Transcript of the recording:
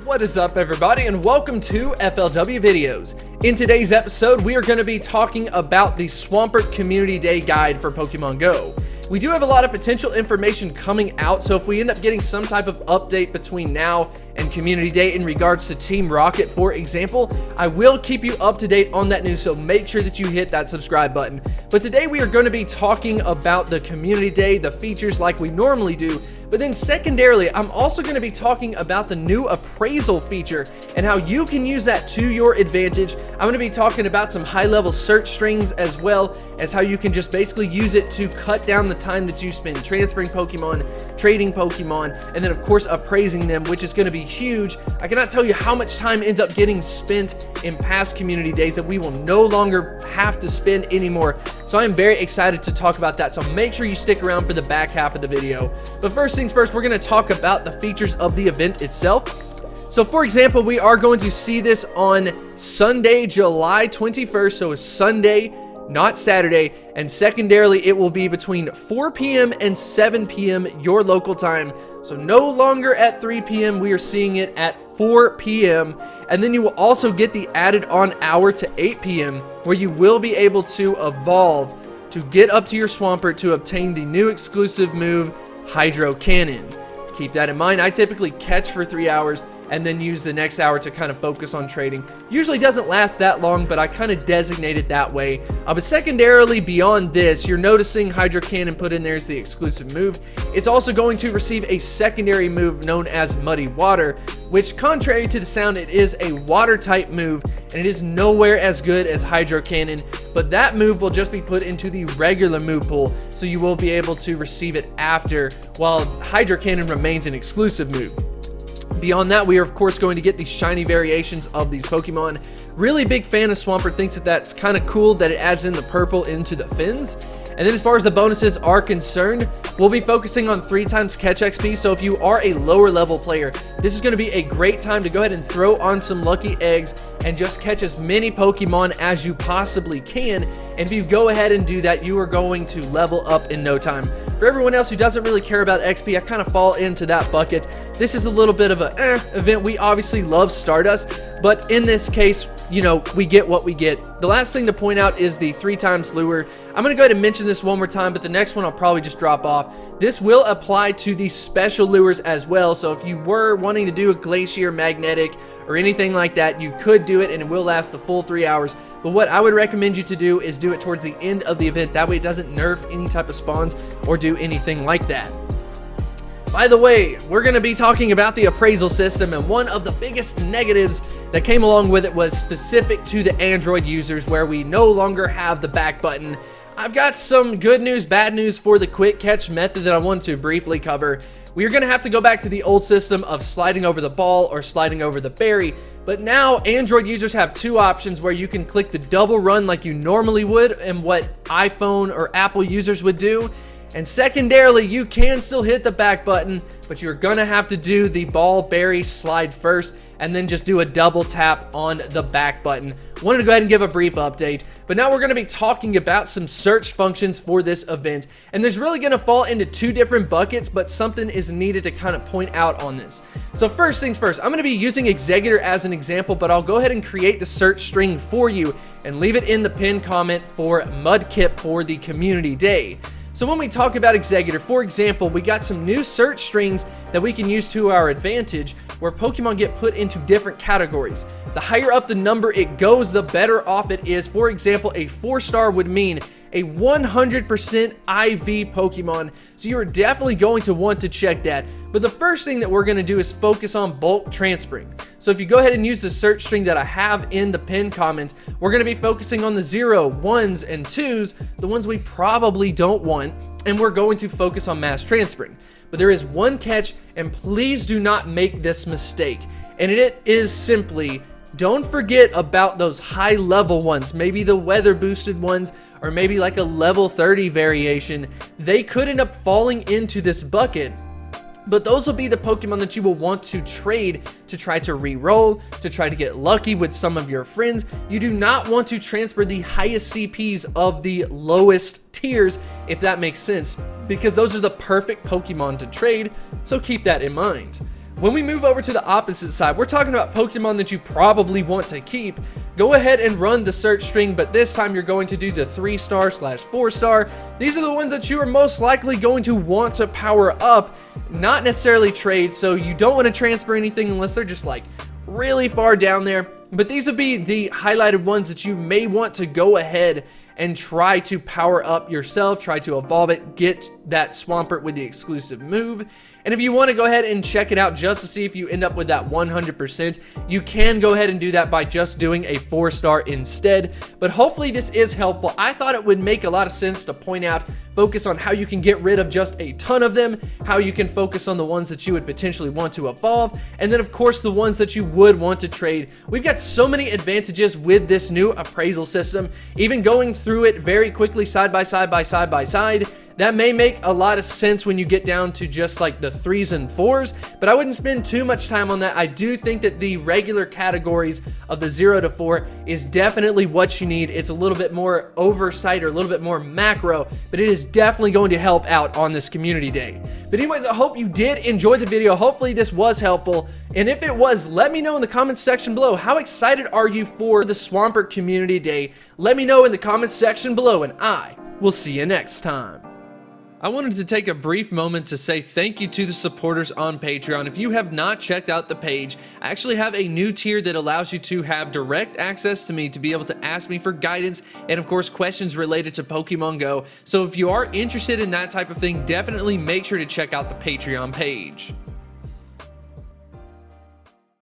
What is up, everybody, and welcome to FLW Videos. In today's episode, we are going to be talking about the Swampert Community Day Guide for Pokemon Go. We do have a lot of potential information coming out, so if we end up getting some type of update between now and Community Day in regards to Team Rocket, for example, I will keep you up to date on that news, so make sure that you hit that subscribe button. But today we are going to be talking about the Community Day, the features like we normally do, but then secondarily, I'm also going to be talking about the new appraisal feature and how you can use that to your advantage. I'm going to be talking about some high-level search strings as well as how you can just basically use it to cut down the time that you spend transferring Pokemon, trading Pokemon, and then of course appraising them, which is going to be huge. I cannot tell you how much time ends up getting spent in past community days that we will no longer have to spend anymore. So I am very excited to talk about that. So make sure you stick around for the back half of the video. But first things first, we're going to talk about the features of the event itself. So for example, we are going to see this on Sunday, July 21st. So it's Sunday, not Saturday, and secondarily it will be between 4 p.m. and 7 p.m. your local time. So no longer at 3 p.m. we are seeing it at 4 p.m. and then you will also get the added on hour to 8 p.m. where you will be able to evolve to get up to your Swampert to obtain the new exclusive move, Hydro Cannon. Keep that in mind. I typically catch for 3 hours and then use the next hour to kind of focus on trading. Usually doesn't last that long, but I kind of designate it that way. But secondarily, beyond this, you're noticing Hydro Cannon put in there as the exclusive move. It's also going to receive a secondary move known as Muddy Water, which, contrary to the sound, it is a water type move, and it is nowhere as good as Hydro Cannon, but that move will just be put into the regular move pool, so you will be able to receive it after, while Hydro Cannon remains an exclusive move. Beyond that, we are of course going to get the shiny variations of these Pokemon. Really big fan of Swampert, thinks that that's kind of cool that it adds in the purple into the fins. And then as far as the bonuses are concerned, we'll be focusing on 3 times catch XP. So if you are a lower level player, this is going to be a great time to go ahead and throw on some lucky eggs and just catch as many Pokemon as you possibly can. And if you go ahead and do that, you are going to level up in no time. For everyone else who doesn't really care about XP, I kind of fall into that bucket. This is a little bit of a event. We obviously love Stardust, but in this case, you know, we get what we get. The last thing to point out is the 3 times lure. I'm going to go ahead and mention this one more time, but the next one I'll probably just drop off. This will apply to the special lures as well, so if you were wanting to do a Glacier Magnetic or anything like that, you could do it and it will last the full 3 hours. But what I would recommend you to do is do it towards the end of the event. That way it doesn't nerf any type of spawns or do anything like that. By the way, we're going to be talking about the appraisal system, and one of the biggest negatives that came along with it was specific to the Android users, where we no longer have the back button. I've got some good news, bad news for the quick catch method that I want to briefly cover. We're going to have to go back to the old system of sliding over the ball or sliding over the berry, but now Android users have 2 options where you can click the double run like you normally would and what iPhone or Apple users would do. And secondarily, you can still hit the back button, but you're going to have to do the ball berry slide first and then just do a double tap on the back button. Wanted to go ahead and give a brief update, but now we're going to be talking about some search functions for this event. And there's really going to fall into 2 different buckets, but something is needed to kind of point out on this. So first things first, I'm going to be using Executor as an example, but I'll go ahead and create the search string for you and leave it in the pinned comment for Mudkip for the Community Day. So when we talk about Executor, for example, we got some new search strings that we can use to our advantage where Pokemon get put into different categories. The higher up the number it goes, the better off it is. For example, a 4-star would mean a 100% IV Pokemon, so you're definitely going to want to check that. But the first thing that we're going to do is focus on bulk transferring. So if you go ahead and use the search string that I have in the pinned comment, we're going to be focusing on the 0, 1s, and 2s, the ones we probably don't want, and we're going to focus on mass transferring. But there is one catch, and please do not make this mistake, and it is simply, don't forget about those high level ones, maybe the weather boosted ones, or maybe like a level 30 variation. They could end up falling into this bucket, but those will be the Pokemon that you will want to trade to try to re-roll, to try to get lucky with some of your friends. You do not want to transfer the highest CPs of the lowest tiers, if that makes sense, because those are the perfect Pokemon to trade, so keep that in mind. When we move over to the opposite side, we're talking about Pokemon that you probably want to keep. Go ahead and run the search string, but this time you're going to do the 3-star/4-star. These are the ones that you are most likely going to want to power up, not necessarily trade, so you don't want to transfer anything unless they're just like really far down there. But these would be the highlighted ones that you may want to go ahead and try to power up yourself, try to evolve it, get that Swampert with the exclusive move. And if you want to go ahead and check it out just to see if you end up with that 100%, you can go ahead and do that by just doing a 4-star instead. But hopefully this is helpful. I thought it would make a lot of sense to point out, focus on how you can get rid of just a ton of them, how you can focus on the ones that you would potentially want to evolve, and then of course the ones that you would want to trade. We've got so many advantages with this new appraisal system, even going through it very quickly side by side by side by side. That may make a lot of sense when you get down to just like the 3s and 4s, but I wouldn't spend too much time on that. I do think that the regular categories of the 0 to 4 is definitely what you need. It's a little bit more oversight or a little bit more macro, but it is definitely going to help out on this community day. But anyways, I hope you did enjoy the video. Hopefully this was helpful. And if it was, let me know in the comments section below. How excited are you for the Swampert Community Day? Let me know in the comments section below, and I will see you next time. I wanted to take a brief moment to say thank you to the supporters on Patreon. If you have not checked out the page, I actually have a new tier that allows you to have direct access to me to be able to ask me for guidance and of course questions related to Pokemon Go. So if you are interested in that type of thing, definitely make sure to check out the Patreon page.